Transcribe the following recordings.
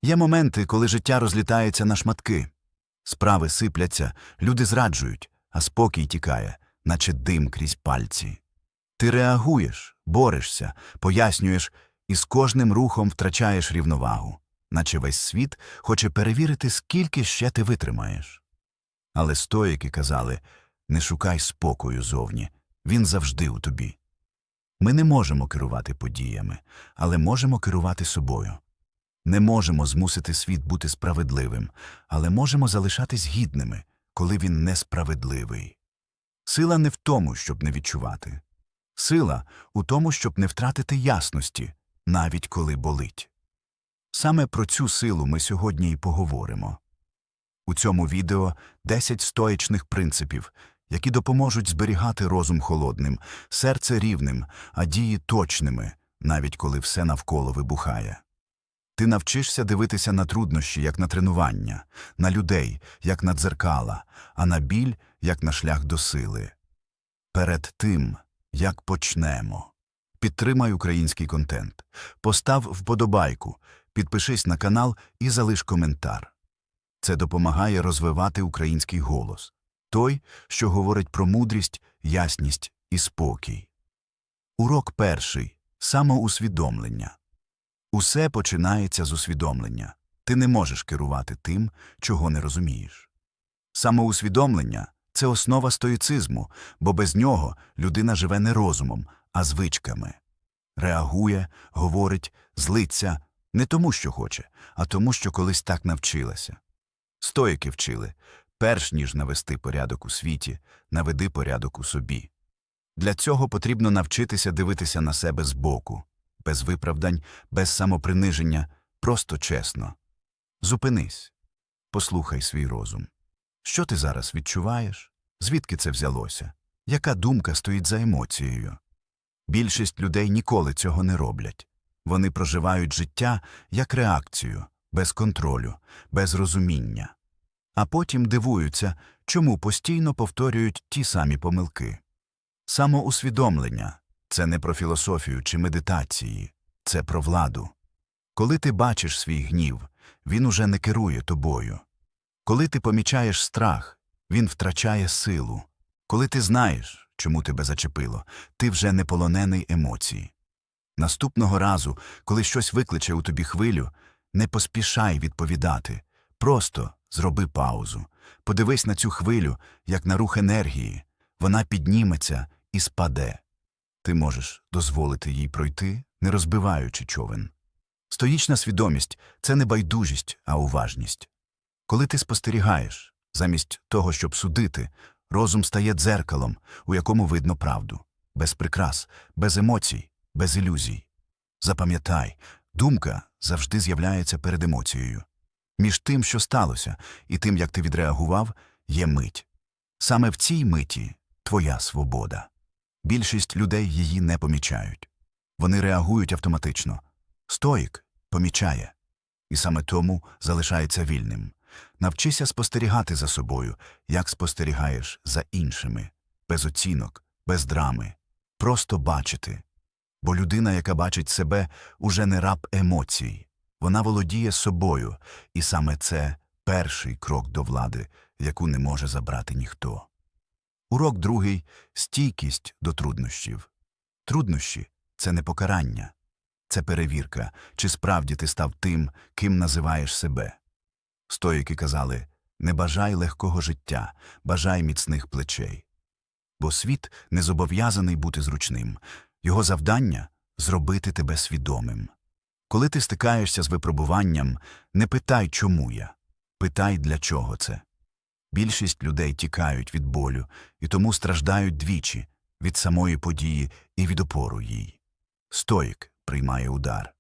Є моменти, коли життя розлітається на шматки. Справи сипляться, люди зраджують, а спокій тікає, наче дим крізь пальці. Ти реагуєш, борешся, пояснюєш і з кожним рухом втрачаєш рівновагу, наче весь світ хоче перевірити, скільки ще ти витримаєш. Але стоїки казали, не шукай спокою зовні, він завжди у тобі. Ми не можемо керувати подіями, але можемо керувати собою. Не можемо змусити світ бути справедливим, але можемо залишатись гідними, коли він несправедливий. Сила не в тому, щоб не відчувати. Сила у тому, щоб не втратити ясності, навіть коли болить. Саме про цю силу ми сьогодні і поговоримо. У цьому відео 10 стоїчних принципів, які допоможуть зберігати розум холодним, серце рівним, а дії точними, навіть коли все навколо вибухає. Ти навчишся дивитися на труднощі, як на тренування, на людей, як на дзеркала, а на біль, як на шлях до сили. Перед тим, як почнемо. Підтримай український контент. Постав вподобайку, підпишись на канал і залиш коментар. Це допомагає розвивати український голос. Той, що говорить про мудрість, ясність і спокій. Урок перший. Самоусвідомлення. Усе починається з усвідомлення. Ти не можеш керувати тим, чого не розумієш. Самоусвідомлення – це основа стоїцизму, бо без нього людина живе не розумом, а звичками. Реагує, говорить, злиться не тому, що хоче, а тому, що колись так навчилася. Стоїки вчили, перш ніж навести порядок у світі, наведи порядок у собі. Для цього потрібно навчитися дивитися на себе збоку, без виправдань, без самоприниження, просто чесно. Зупинись. Послухай свій розум. Що ти зараз відчуваєш? Звідки це взялося? Яка думка стоїть за емоцією? Більшість людей ніколи цього не роблять. Вони проживають життя як реакцію, без контролю, без розуміння. А потім дивуються, чому постійно повторюють ті самі помилки. Самоусвідомлення – це не про філософію чи медитації, це про владу. Коли ти бачиш свій гнів, він уже не керує тобою. Коли ти помічаєш страх, він втрачає силу. Коли ти знаєш, чому тебе зачепило, ти вже не полонений емоцій. Наступного разу, коли щось викличе у тобі хвилю, не поспішай відповідати. Просто зроби паузу. Подивись на цю хвилю, як на рух енергії. Вона підніметься і спаде. Ти можеш дозволити їй пройти, не розбиваючи човен. Стоїчна свідомість – це не байдужість, а уважність. Коли ти спостерігаєш, замість того, щоб судити, розум стає дзеркалом, у якому видно правду. Без прикрас, без емоцій, без ілюзій. Запам'ятай, думка завжди з'являється перед емоцією. Між тим, що сталося, і тим, як ти відреагував, є мить. Саме в цій миті твоя свобода. Більшість людей її не помічають. Вони реагують автоматично. Стоїк помічає. І саме тому залишається вільним. Навчися спостерігати за собою, як спостерігаєш за іншими. Без оцінок, без драми. Просто бачити. Бо людина, яка бачить себе, уже не раб емоцій. Вона володіє собою, і саме це перший крок до влади, яку не може забрати ніхто. Урок другий – стійкість до труднощів. Труднощі – це не покарання. Це перевірка, чи справді ти став тим, ким називаєш себе. Стоїки казали, не бажай легкого життя, бажай міцних плечей. Бо світ не зобов'язаний бути зручним. Його завдання – зробити тебе свідомим. Коли ти стикаєшся з випробуванням, не питай, чому я. Питай, для чого це. Більшість людей тікають від болю і тому страждають двічі – від самої події і від опору їй. Стоїк приймає удар.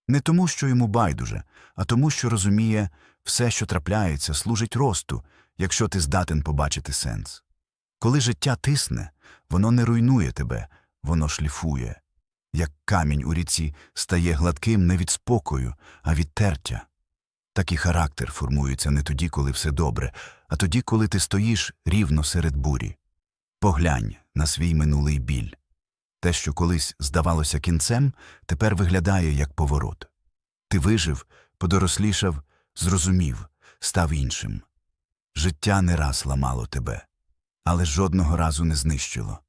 Не тому, що йому байдуже, а тому, що розуміє, все, що трапляється, служить росту, якщо ти здатен побачити сенс. Коли життя тисне, воно не руйнує тебе, воно шліфує. Як камінь у ріці стає гладким не від спокою, а від тертя. Так і характер формується не тоді, коли все добре, а тоді, коли ти стоїш рівно серед бурі. Поглянь на свій минулий біль. Те, що колись здавалося кінцем, тепер виглядає як поворот. Ти вижив, подорослішав, зрозумів, став іншим. Життя не раз ламало тебе, але жодного разу не знищило.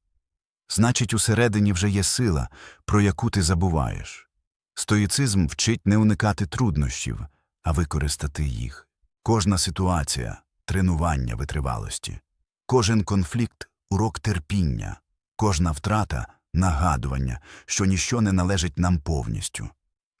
Значить, усередині вже є сила, про яку ти забуваєш. Стоїцизм вчить не уникати труднощів, а використати їх. Кожна ситуація – тренування витривалості. Кожен конфлікт – урок терпіння. Кожна втрата – нагадування, що ніщо не належить нам повністю.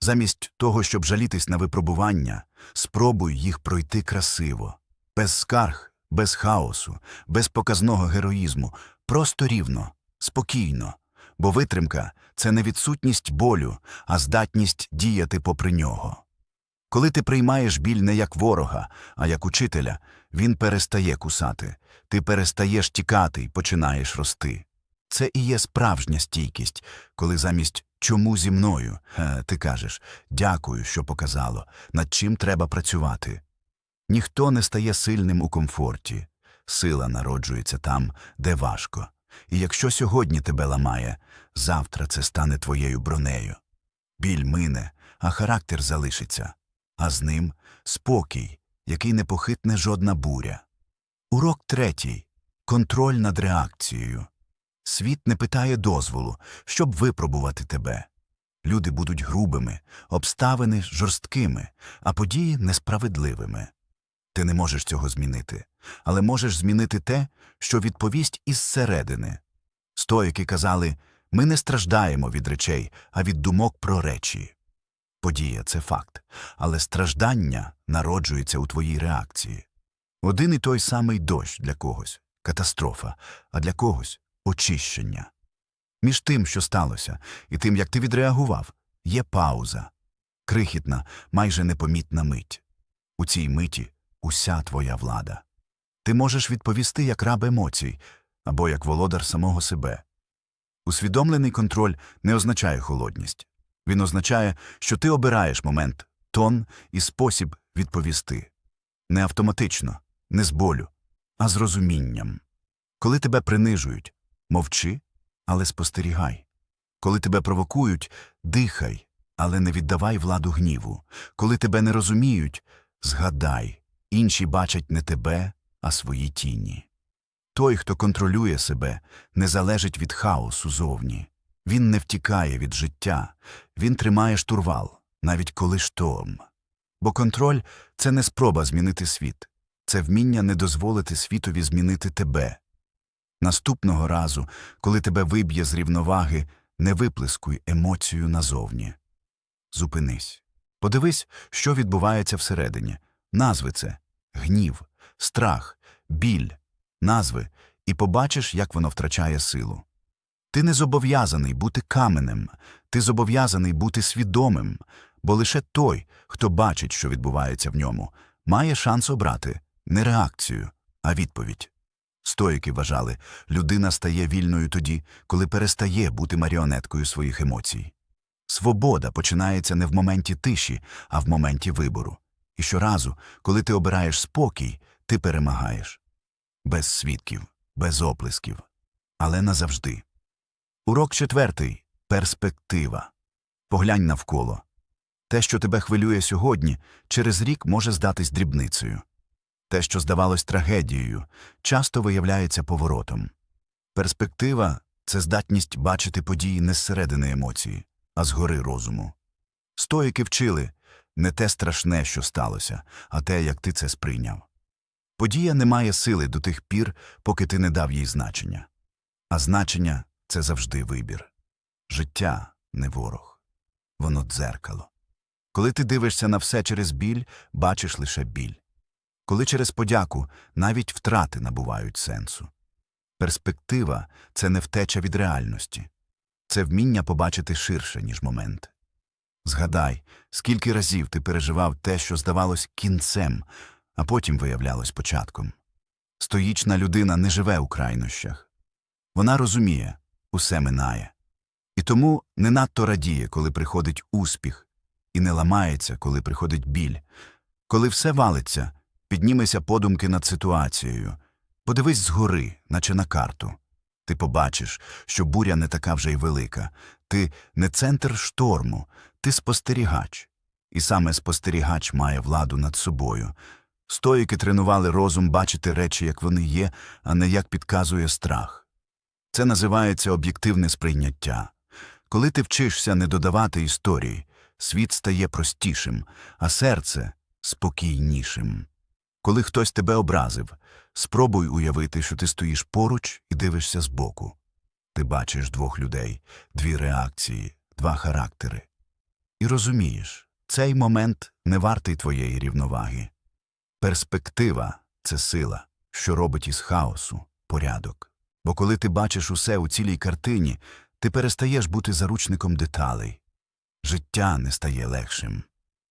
Замість того, щоб жалітись на випробування, спробуй їх пройти красиво. Без скарг, без хаосу, без показного героїзму. Просто рівно, спокійно. Бо витримка – це не відсутність болю, а здатність діяти попри нього. Коли ти приймаєш біль не як ворога, а як учителя, він перестає кусати. Ти перестаєш тікати й починаєш рости. Це і є справжня стійкість, коли замість «чому зі мною» ти кажеш «дякую, що показало, над чим треба працювати». Ніхто не стає сильним у комфорті. Сила народжується там, де важко. І якщо сьогодні тебе ламає, завтра це стане твоєю бронею. Біль мине, а характер залишиться. А з ним спокій, який не похитне жодна буря. Урок 3. Контроль над реакцією. Світ не питає дозволу, щоб випробувати тебе. Люди будуть грубими, обставини жорсткими, а події несправедливими. Ти не можеш цього змінити, але можеш змінити те, що відповість із середини. Стоїки казали, ми не страждаємо від речей, а від думок про речі. Подія – це факт, але страждання народжується у твоїй реакції. Один і той самий дощ для когось – катастрофа, а для когось – очищення. Між тим, що сталося, і тим, як ти відреагував, є пауза. Крихітна, майже непомітна мить. У цій миті уся твоя влада. Ти можеш відповісти як раб емоцій, або як володар самого себе. Усвідомлений контроль не означає холодність. Він означає, що ти обираєш момент, тон і спосіб відповісти. Не автоматично, не з болю, а з розумінням. Коли тебе принижують, мовчи, але спостерігай. Коли тебе провокують, дихай, але не віддавай владу гніву. Коли тебе не розуміють, згадай, інші бачать не тебе, а свої тіні. Той, хто контролює себе, не залежить від хаосу зовні. Він не втікає від життя, він тримає штурвал, навіть коли шторм. Бо контроль – це не спроба змінити світ, це вміння не дозволити світові змінити тебе. Наступного разу, коли тебе виб'є з рівноваги, не виплескуй емоцію назовні. Зупинись. Подивись, що відбувається всередині. Назви це – гнів, страх, біль. Назви, і побачиш, як воно втрачає силу. Ти не зобов'язаний бути каменем, ти зобов'язаний бути свідомим, бо лише той, хто бачить, що відбувається в ньому, має шанс обрати не реакцію, а відповідь. Стоїки вважали, людина стає вільною тоді, коли перестає бути маріонеткою своїх емоцій. Свобода починається не в моменті тиші, а в моменті вибору. І щоразу, коли ти обираєш спокій, ти перемагаєш. Без свідків, без оплесків, але назавжди. Урок 4. Перспектива. Поглянь навколо. Те, що тебе хвилює сьогодні, через рік може здатись дрібницею. Те, що здавалось трагедією, часто виявляється поворотом. Перспектива – це здатність бачити події не зсередини емоції, а згори розуму. Стоїки вчили не те страшне, що сталося, а те, як ти це сприйняв. Подія не має сили до тих пір, поки ти не дав їй значення. А значення – це завжди вибір. Життя – не ворог. Воно дзеркало. Коли ти дивишся на все через біль, бачиш лише біль. Коли через подяку, навіть втрати набувають сенсу. Перспектива – це не втеча від реальності. Це вміння побачити ширше, ніж момент. Згадай, скільки разів ти переживав те, що здавалось кінцем, а потім виявлялось початком. Стоїчна людина не живе у крайнощах. Вона розуміє, усе минає. І тому не надто радіє, коли приходить успіх, і не ламається, коли приходить біль. Коли все валиться, піднімися подумки над ситуацією. Подивись згори, наче на карту. Ти побачиш, що буря не така вже й велика. Ти не центр шторму, ти спостерігач. І саме спостерігач має владу над собою. Стоїки тренували розум бачити речі, як вони є, а не як підказує страх. Це називається об'єктивне сприйняття. Коли ти вчишся не додавати історії, світ стає простішим, а серце – спокійнішим. Коли хтось тебе образив, спробуй уявити, що ти стоїш поруч і дивишся збоку. Ти бачиш двох людей, дві реакції, два характери. І розумієш, цей момент не вартий твоєї рівноваги. Перспектива – це сила, що робить із хаосу порядок. Бо коли ти бачиш усе у цілій картині, ти перестаєш бути заручником деталей. Життя не стає легшим,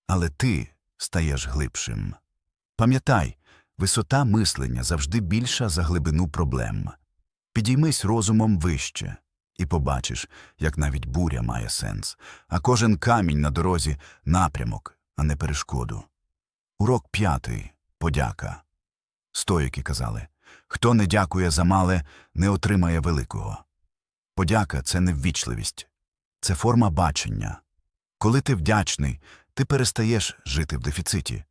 але ти стаєш глибшим. Пам'ятай, висота мислення завжди більша за глибину проблем. Підіймись розумом вище і побачиш, як навіть буря має сенс, а кожен камінь на дорозі – напрямок, а не перешкоду. Урок 5. Подяка. Стоїки казали, хто не дякує за мале, не отримає великого. Подяка – це не ввічливість. Це форма бачення. Коли ти вдячний, ти перестаєш жити в дефіциті.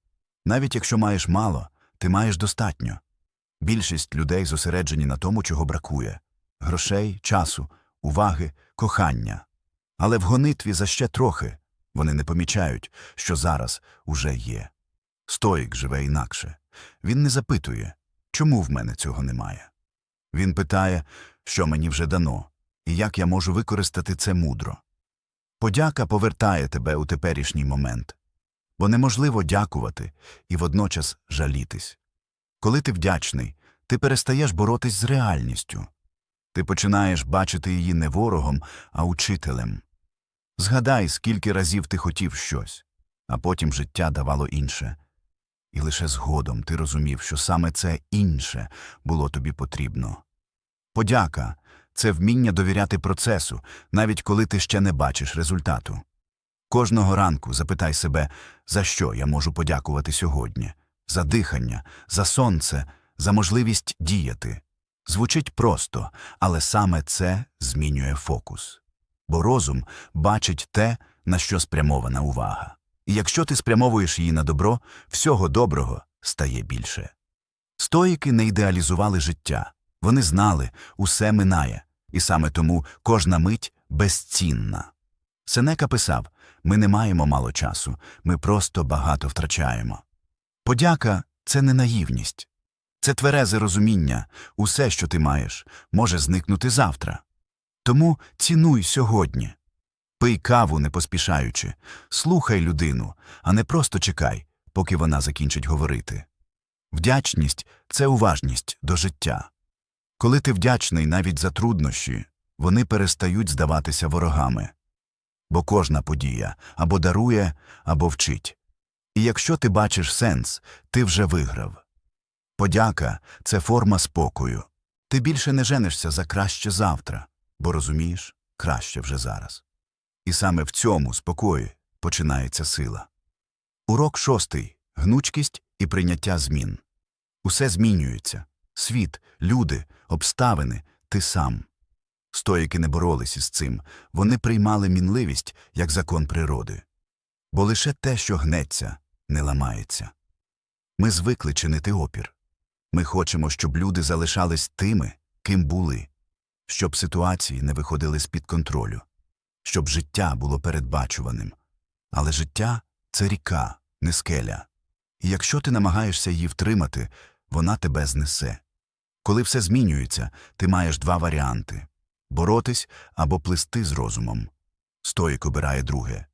Навіть якщо маєш мало, ти маєш достатньо. Більшість людей зосереджені на тому, чого бракує – грошей, часу, уваги, кохання. Але в гонитві за ще трохи вони не помічають, що зараз уже є. Стоїк живе інакше. Він не запитує, чому в мене цього немає. Він питає, що мені вже дано, і як я можу використати це мудро. Подяка повертає тебе у теперішній момент. Бо неможливо дякувати і водночас жалітись. Коли ти вдячний, ти перестаєш боротись з реальністю. Ти починаєш бачити її не ворогом, а учителем. Згадай, скільки разів ти хотів щось, а потім життя давало інше. І лише згодом ти розумів, що саме це інше було тобі потрібно. Подяка – це вміння довіряти процесу, навіть коли ти ще не бачиш результату. Кожного ранку запитай себе, за що я можу подякувати сьогодні. За дихання, за сонце, за можливість діяти. Звучить просто, але саме це змінює фокус. Бо розум бачить те, на що спрямована увага. І якщо ти спрямовуєш її на добро, всього доброго стає більше. Стоїки не ідеалізували життя. Вони знали, усе минає, і саме тому кожна мить безцінна. Сенека писав, ми не маємо мало часу, ми просто багато втрачаємо. Подяка – це не наївність. Це тверезе розуміння, усе, що ти маєш, може зникнути завтра. Тому цінуй сьогодні. Пий каву, не поспішаючи, слухай людину, а не просто чекай, поки вона закінчить говорити. Вдячність – це уважність до життя. Коли ти вдячний навіть за труднощі, вони перестають здаватися ворогами. Бо кожна подія або дарує, або вчить. І якщо ти бачиш сенс, ти вже виграв. Подяка – це форма спокою. Ти більше не женишся за краще завтра, бо розумієш, краще вже зараз. І саме в цьому спокої починається сила. Урок 6. Гнучкість і прийняття змін. Усе змінюється. Світ, люди, обставини, ти сам. Стоїки не боролись із цим, вони приймали мінливість як закон природи. Бо лише те, що гнеться, не ламається. Ми звикли чинити опір. Ми хочемо, щоб люди залишались тими, ким були, щоб ситуації не виходили з-під контролю, щоб життя було передбачуваним. Але життя – це ріка, не скеля. І якщо ти намагаєшся її втримати, вона тебе знесе. Коли все змінюється, ти маєш два варіанти – боротись або плисти з розумом. Стоїк обирає друге.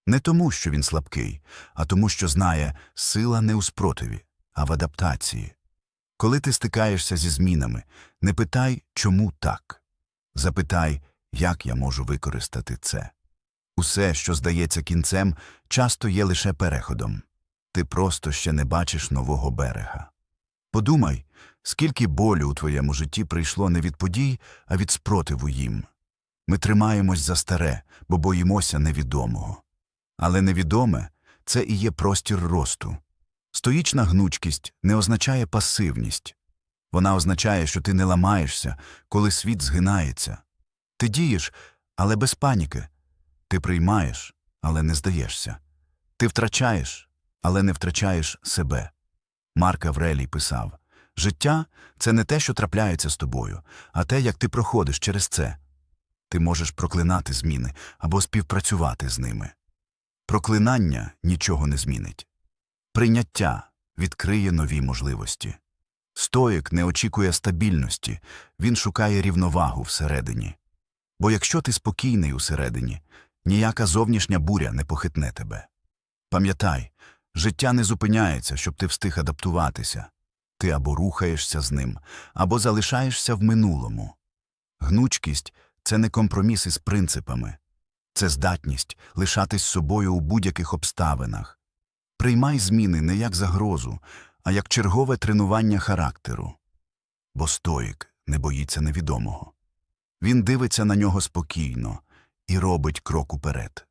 Не тому, що він слабкий, а тому, що знає, сила не у спротиві, а в адаптації. Коли ти стикаєшся зі змінами, не питай, чому так. Запитай, як я можу використати це. Усе, що здається кінцем, часто є лише переходом. Ти просто ще не бачиш нового берега. Подумай, скільки болю у твоєму житті прийшло не від подій, а від спротиву їм. Ми тримаємось за старе, бо боїмося невідомого. Але невідоме – це і є простір росту. Стоїчна гнучкість не означає пасивність. Вона означає, що ти не ламаєшся, коли світ згинається. Ти дієш, але без паніки. Ти приймаєш, але не здаєшся. Ти втрачаєш, але не втрачаєш себе. Марк Аврелій писав: «Життя – це не те, що трапляється з тобою, а те, як ти проходиш через це. Ти можеш проклинати зміни або співпрацювати з ними. Проклинання нічого не змінить. Прийняття відкриє нові можливості. Стоїк не очікує стабільності, він шукає рівновагу всередині. Бо якщо ти спокійний усередині, ніяка зовнішня буря не похитне тебе. Пам'ятай, життя не зупиняється, щоб ти встиг адаптуватися. Ти або рухаєшся з ним, або залишаєшся в минулому. Гнучкість – це не компроміс із принципами. Це здатність лишатись собою у будь-яких обставинах. Приймай зміни не як загрозу, а як чергове тренування характеру. Бо стоїк не боїться невідомого. Він дивиться на нього спокійно і робить крок уперед.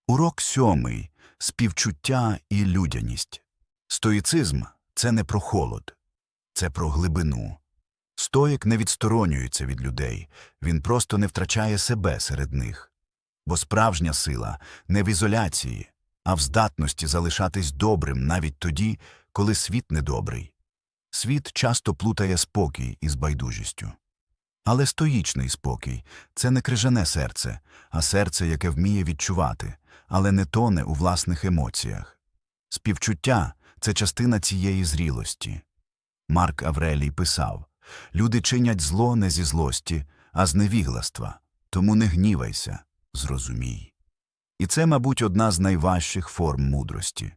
Урок 7. Співчуття і людяність. Стоїцизм – це не про холод, це про глибину. Стоїк не відсторонюється від людей, він просто не втрачає себе серед них. Бо справжня сила не в ізоляції, а в здатності залишатись добрим навіть тоді, коли світ недобрий. Світ часто плутає спокій із байдужістю. Але стоїчний спокій – це не крижане серце, а серце, яке вміє відчувати, але не тоне у власних емоціях. Співчуття – це частина цієї зрілості. Марк Аврелій писав: «Люди чинять зло не зі злості, а з невігластва, тому не гнівайся, зрозумій». І це, мабуть, одна з найважчих форм мудрості.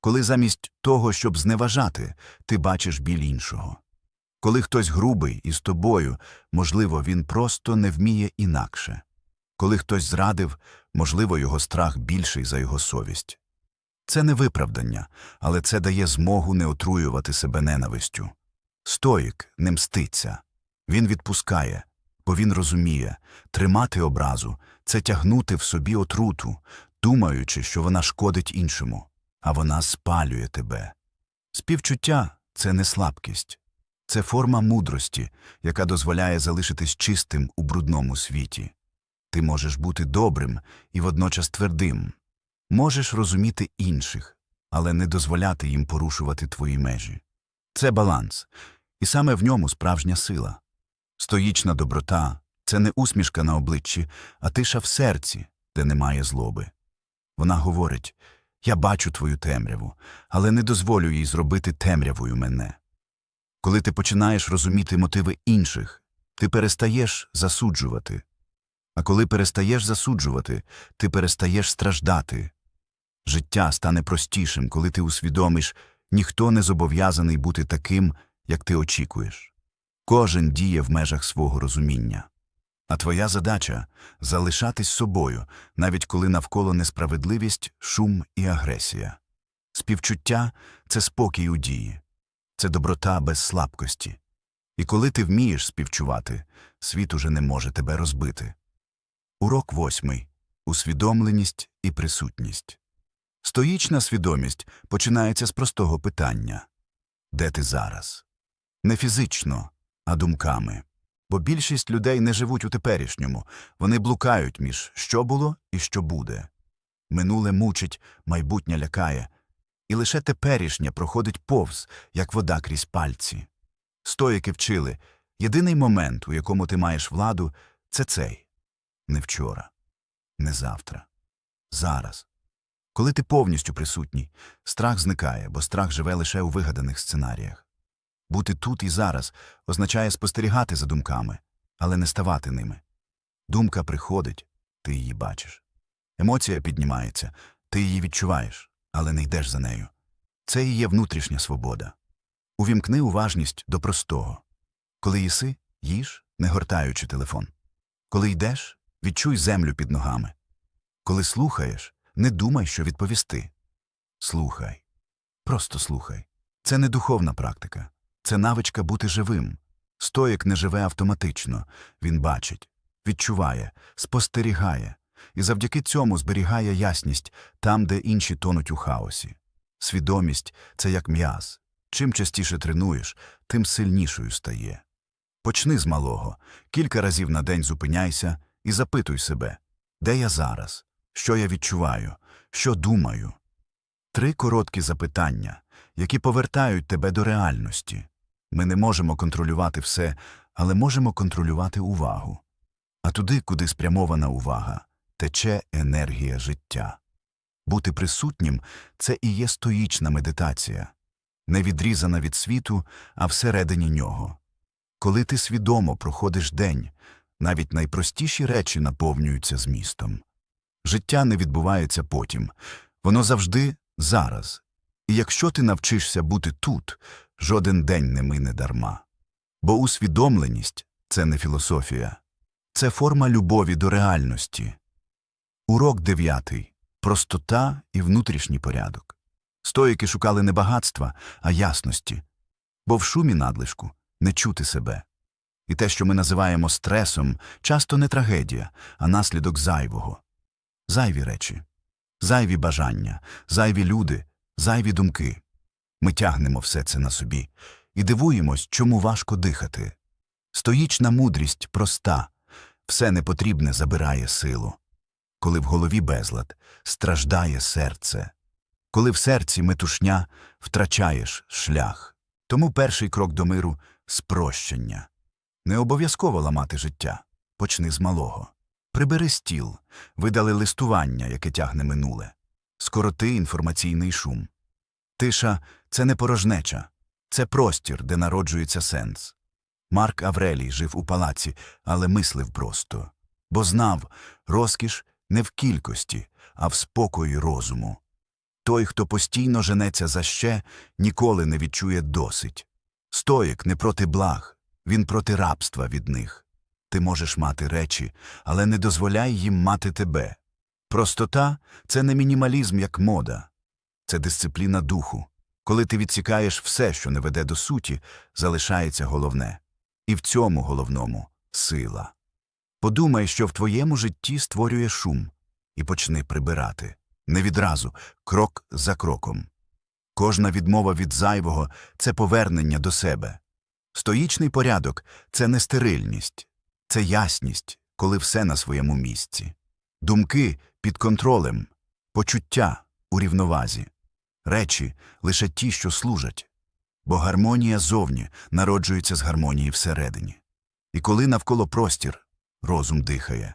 Коли замість того, щоб зневажати, ти бачиш біль іншого. Коли хтось грубий із тобою, можливо, він просто не вміє інакше. Коли хтось зрадив, можливо, його страх більший за його совість. Це не виправдання, але це дає змогу не отруювати себе ненавистю. Стоїк не мститься. Він відпускає, бо він розуміє, тримати образу – це тягнути в собі отруту, думаючи, що вона шкодить іншому, а вона спалює тебе. Співчуття – це не слабкість. Це форма мудрості, яка дозволяє залишитись чистим у брудному світі. Ти можеш бути добрим і водночас твердим. Можеш розуміти інших, але не дозволяти їм порушувати твої межі. Це баланс, і саме в ньому справжня сила. Стоїчна доброта – це не усмішка на обличчі, а тиша в серці, де немає злоби. Вона говорить: «Я бачу твою темряву, але не дозволю їй зробити темрявою мене». Коли ти починаєш розуміти мотиви інших, ти перестаєш засуджувати. А коли перестаєш засуджувати, ти перестаєш страждати. Життя стане простішим, коли ти усвідомиш, ніхто не зобов'язаний бути таким, як ти очікуєш. Кожен діє в межах свого розуміння. А твоя задача – залишатись собою, навіть коли навколо несправедливість, шум і агресія. Співчуття – це спокій у дії. Це доброта без слабкості. І коли ти вмієш співчувати, світ уже не може тебе розбити. Урок 8. Усвідомленість і присутність. Стоїчна свідомість починається з простого питання: де ти зараз? Не фізично, а думками. Бо більшість людей не живуть у теперішньому, вони блукають між що було і що буде. Минуле мучить, майбутнє лякає, і лише теперішнє проходить повз, як вода крізь пальці. Стоїки вчили: єдиний момент, у якому ти маєш владу – це цей. Не вчора, не завтра. Зараз. Коли ти повністю присутній, страх зникає, бо страх живе лише у вигаданих сценаріях. Бути тут і зараз означає спостерігати за думками, але не ставати ними. Думка приходить, ти її бачиш. Емоція піднімається, ти її відчуваєш, але не йдеш за нею. Це і є внутрішня свобода. Увімкни уважність до простого. Коли їси, їж, не гортаючи телефон. Коли йдеш, відчуй землю під ногами. Коли слухаєш, не думай, що відповісти. Слухай. Просто слухай. Це не духовна практика. Це навичка бути живим. Стоїк не живе автоматично. Він бачить, відчуває, спостерігає. І завдяки цьому зберігає ясність там, де інші тонуть у хаосі. Свідомість – це як м'яз. Чим частіше тренуєш, тим сильнішою стає. Почни з малого. Кілька разів на день зупиняйся і запитуй себе: де я зараз? Що я відчуваю? Що думаю? 3 короткі запитання, які повертають тебе до реальності. Ми не можемо контролювати все, але можемо контролювати увагу. А туди, куди спрямована увага, тече енергія життя. Бути присутнім – це і є стоїчна медитація. Не відрізана від світу, а всередині нього. Коли ти свідомо проходиш день, навіть найпростіші речі наповнюються змістом. Життя не відбувається потім. Воно завжди зараз. І якщо ти навчишся бути тут, жоден день не мине дарма. Бо усвідомленість – це не філософія. Це форма любові до реальності. Урок 9. Простота і внутрішній порядок. Стоїки шукали не багатства, а ясності. Бо в шумі надлишку не чути себе. І те, що ми називаємо стресом, часто не трагедія, а наслідок зайвого. Зайві речі, зайві бажання, зайві люди, зайві думки. Ми тягнемо все це на собі і дивуємось, чому важко дихати. Стоїчна мудрість проста. Все непотрібне забирає силу. Коли в голові безлад, страждає серце. Коли в серці метушня, втрачаєш шлях. Тому перший крок до миру – спрощення. Не обов'язково ламати життя. Почни з малого. Прибери стіл, видали листування, яке тягне минуле. Скороти інформаційний шум. Тиша – це не порожнеча. Це простір, де народжується сенс. Марк Аврелій жив у палаці, але мислив просто. Бо знав, розкіш не в кількості, а в спокої розуму. Той, хто постійно женеться за ще, ніколи не відчує досить. Стоїк не проти благ, він проти рабства від них. Ти можеш мати речі, але не дозволяй їм мати тебе. Простота – це не мінімалізм як мода. Це дисципліна духу. Коли ти відсікаєш все, що не веде до суті, залишається головне. І в цьому головному – сила. Подумай, що в твоєму житті створює шум, і почни прибирати. Не відразу, крок за кроком. Кожна відмова від зайвого – це повернення до себе. Стоїчний порядок – це не стерильність, це ясність, коли все на своєму місці. Думки – під контролем, почуття – у рівновазі. Речі – лише ті, що служать. Бо гармонія зовні народжується з гармонії всередині. І коли навколо простір, розум дихає.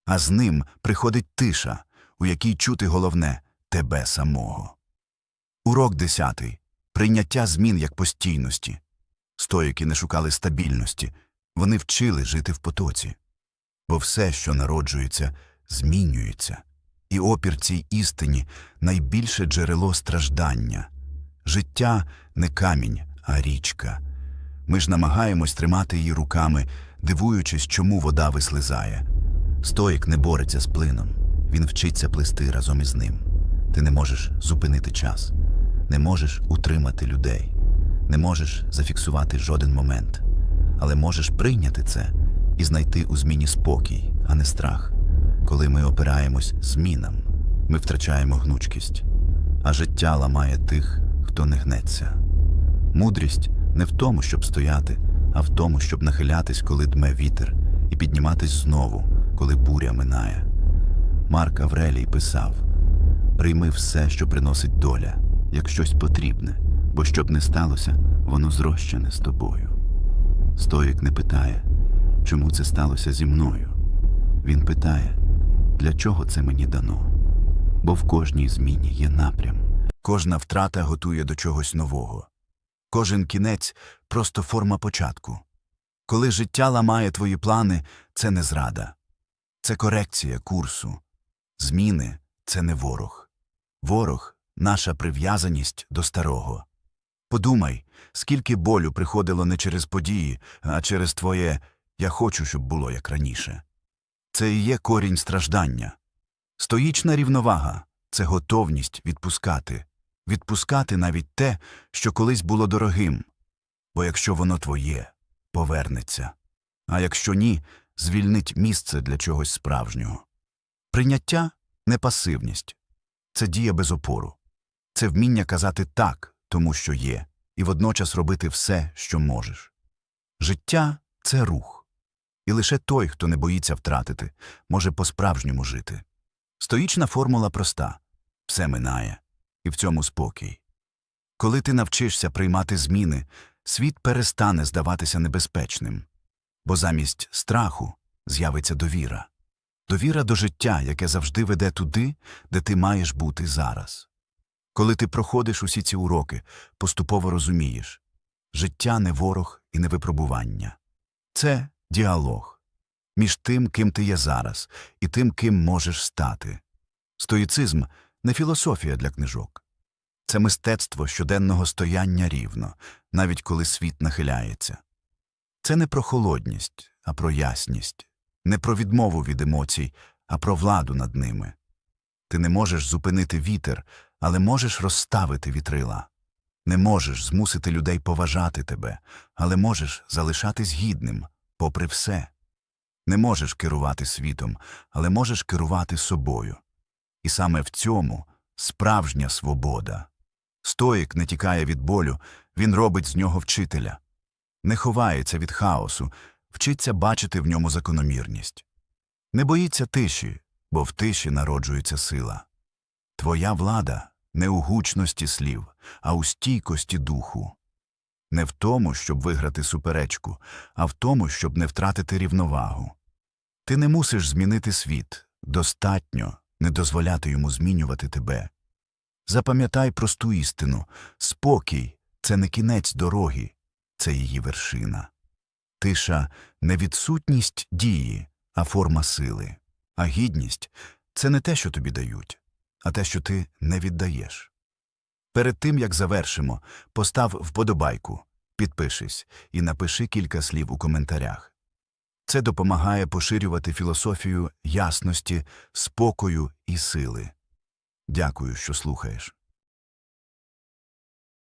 А з ним приходить тиша, у якій чути головне – тебе самого. Урок 10. Прийняття змін як постійності. Стоїки не шукали стабільності, вони вчили жити в потоці. Бо все, що народжується, змінюється. І опір цій істині – найбільше джерело страждання. Життя – не камінь, а річка. Ми ж намагаємось тримати її руками, дивуючись, чому вода вислизає. Стоїк не бореться з плином. Він вчиться плисти разом із ним. Ти не можеш зупинити час. Не можеш утримати людей. Не можеш зафіксувати жоден момент. Але можеш прийняти це і знайти у зміні спокій, а не страх. Коли ми опираємось змінам, ми втрачаємо гнучкість. А життя ламає тих, хто не гнеться. Мудрість не в тому, щоб стояти, а в тому, щоб нахилятись, коли дме вітер, і підніматись знову, коли буря минає. Марк Аврелій писав: «Прийми все, що приносить доля, як щось потрібне, бо щоб не сталося, воно зрощене з тобою». Стоїк не питає, чому це сталося зі мною. Він питає, для чого це мені дано? Бо в кожній зміні є напрям. Кожна втрата готує до чогось нового. Кожен кінець – просто форма початку. Коли життя ламає твої плани, це не зрада. Це корекція курсу. Зміни – це не ворог. Ворог – наша прив'язаність до старого. Подумай, скільки болю приходило не через події, а через твоє «я хочу, щоб було як раніше». Це і є корінь страждання. Стоїчна рівновага – це готовність відпускати. Відпускати навіть те, що колись було дорогим. Бо якщо воно твоє, повернеться. А якщо ні, звільнить місце для чогось справжнього. Прийняття – не пасивність. Це дія без опору. Це вміння казати «так» тому, що є, і водночас робити все, що можеш. Життя – це рух. І лише той, хто не боїться втратити, може по-справжньому жити. Стоїчна формула проста. Все минає. І в цьому спокій. Коли ти навчишся приймати зміни, світ перестане здаватися небезпечним. Бо замість страху з'явиться довіра. Довіра до життя, яке завжди веде туди, де ти маєш бути зараз. Коли ти проходиш усі ці уроки, поступово розумієш – життя не ворог і не випробування. Це діалог між тим, ким ти є зараз, і тим, ким можеш стати. Стоїцизм – не філософія для книжок. Це мистецтво щоденного стояння рівно, навіть коли світ нахиляється. Це не про холодність, а про ясність. Не про відмову від емоцій, а про владу над ними. Ти не можеш зупинити вітер, але можеш розставити вітрила. Не можеш змусити людей поважати тебе, але можеш залишатись гідним, попри все. Не можеш керувати світом, але можеш керувати собою. І саме в цьому справжня свобода. Стоїк не тікає від болю, він робить з нього вчителя. Не ховається від хаосу, вчиться бачити в ньому закономірність. Не боїться тиші, бо в тиші народжується сила. Твоя влада не у гучності слів, а у стійкості духу. Не в тому, щоб виграти суперечку, а в тому, щоб не втратити рівновагу. Ти не мусиш змінити світ, достатньо не дозволяти йому змінювати тебе. Запам'ятай просту істину – спокій – це не кінець дороги, це її вершина. Тиша – не відсутність дії, а форма сили. А гідність – це не те, що тобі дають, а те, що ти не віддаєш. Перед тим, як завершимо, постав вподобайку, підпишись і напиши кілька слів у коментарях. Це допомагає поширювати філософію ясності, спокою і сили. Дякую, що слухаєш.